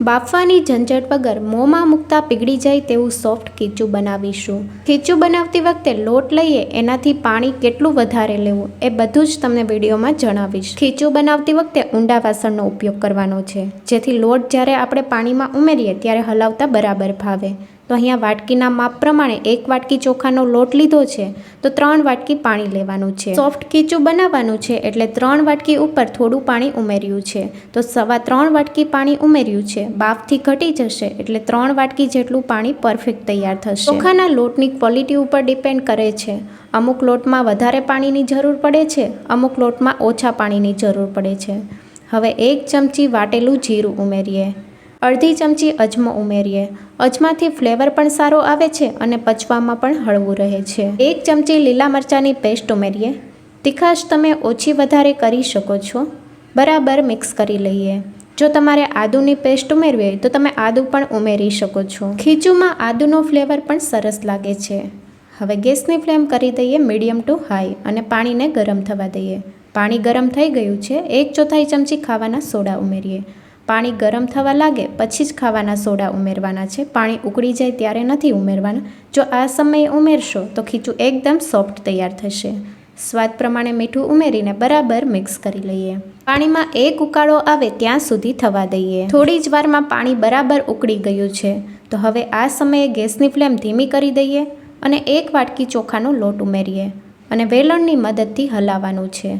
બાફવાની ઝંઝટ વગર મોંમાં મૂકતા પીગળી જાય તેવું સોફ્ટ ખીચું બનાવીશું। ખીચું બનાવતી વખતે લોટ લઈએ એનાથી પાણી કેટલું વધારે લેવું એ બધું જ તમને વિડીયોમાં જણાવીશ। ખીચું બનાવતી વખતે ઊંડા વાસણનો ઉપયોગ કરવાનો છે, જેથી લોટ જ્યારે આપણે પાણીમાં ઉમેરીએ ત્યારે હલાવતા બરાબર ફાવે। તો અહીંયા વાટકીના માપ પ્રમાણે 1 વાટકી ચોખાનો લોટ લીધો છે, તો 3 વાટકી પાણી લેવાનું છે। સોફ્ટ ખીચું બનાવવાનું છે એટલે 3 વાટકી ઉપર થોડું પાણી ઉમેર્યું છે, તો 3.25 વાટકી પાણી ઉમેર્યું છે। બાફથી ઘટી જશે એટલે 3 વાટકી જેટલું પાણી પરફેક્ટ તૈયાર થશે। ચોખાના લોટની ક્વોલિટી ઉપર ડિપેન્ડ કરે છે। અમુક લોટમાં વધારે પાણીની જરૂર પડે છે, અમુક લોટમાં ઓછા પાણીની જરૂર પડે છે। હવે 1 ચમચી વાટેલું જીરું ઉમેરીએ, અડધી ચમચી અજમો ઉમેરીએ। અજમાથી ફ્લેવર પણ સારો આવે છે અને પચવામાં પણ હળવું રહે છે। 1 ચમચી લીલા મરચાંની પેસ્ટ ઉમેરીએ। તીખાશ તમે ઓછી વધારે કરી શકો છો। બરાબર મિક્સ કરી લઈએ। જો તમારે આદુની પેસ્ટ ઉમેરવી હોય તો તમે આદુ પણ ઉમેરી શકો છો। ખીચુંમાં આદુનો ફ્લેવર પણ સરસ લાગે છે। હવે ગેસની ફ્લેમ કરી દઈએ મીડિયમ ટુ હાઈ અને પાણીને ગરમ થવા દઈએ। પાણી ગરમ થઈ ગયું છે, 1/4 ચમચી ખાવાના સોડા ઉમેરીએ। પાણી ગરમ થવા લાગે પછી જ ખાવાના સોડા ઉમેરવાના છે, પાણી ઉકળી જાય ત્યારે નથી ઉમેરવાના। જો આ સમયે ઉમેરશો તો ખીચું એકદમ સોફ્ટ તૈયાર થશે। સ્વાદ પ્રમાણે મીઠું ઉમેરીને બરાબર મિક્સ કરી લઈએ। પાણીમાં 1 ઉકાળો આવે ત્યાં સુધી થવા દઈએ। થોડી જ વારમાં પાણી બરાબર ઉકળી ગયું છે, તો હવે આ સમયે ગેસની ફ્લેમ ધીમી કરી દઈએ અને 1 વાટકી ચોખાનો લોટ ઉમેરીએ અને વેલણની મદદથી હલાવવાનું છે।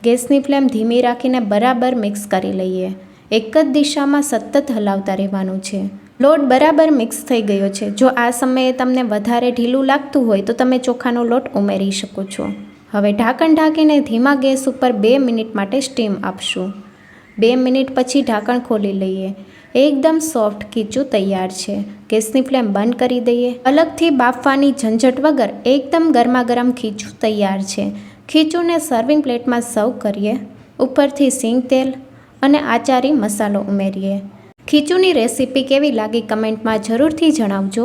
ગેસની ફ્લેમ ધીમી રાખીને બરાબર મિક્સ કરી લઈએ। એક જ દિશામાં સતત હલાવતા રહેવાનું છે। લોટ બરાબર મિક્સ થઈ ગયો છે। જો આ સમયે તમને વધારે ઢીલું લાગતું હોય તો તમે ચોખાનો લોટ ઉમેરી શકો છો। હવે ઢાંકણ ઢાંકીને ધીમા ગેસ ઉપર 2 મિનિટ માટે સ્ટીમ આપશું। 2 મિનિટ પછી ઢાંકણ ખોલી લઈએ। એકદમ સોફ્ટ ખીચું તૈયાર છે। ગેસની ફ્લેમ બંધ કરી દઈએ। અલગથી બાફવાની ઝંઝટ વગર એકદમ ગરમાગરમ ખીચું તૈયાર છે। ખીચુંને સર્વિંગ પ્લેટમાં સર્વ કરીએ। ઉપરથી સિંગ તેલ અને આચારી મસાલો ઉમેરીએ। ખીચુંની રેસીપી કેવી લાગી કમેન્ટમાં જરૂરથી જણાવજો।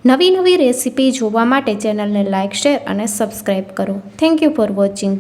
નવી રેસીપી જોવા માટે ચેનલને લાઇક, શેર અને સબસ્ક્રાઈબ કરો। Thank you for watching.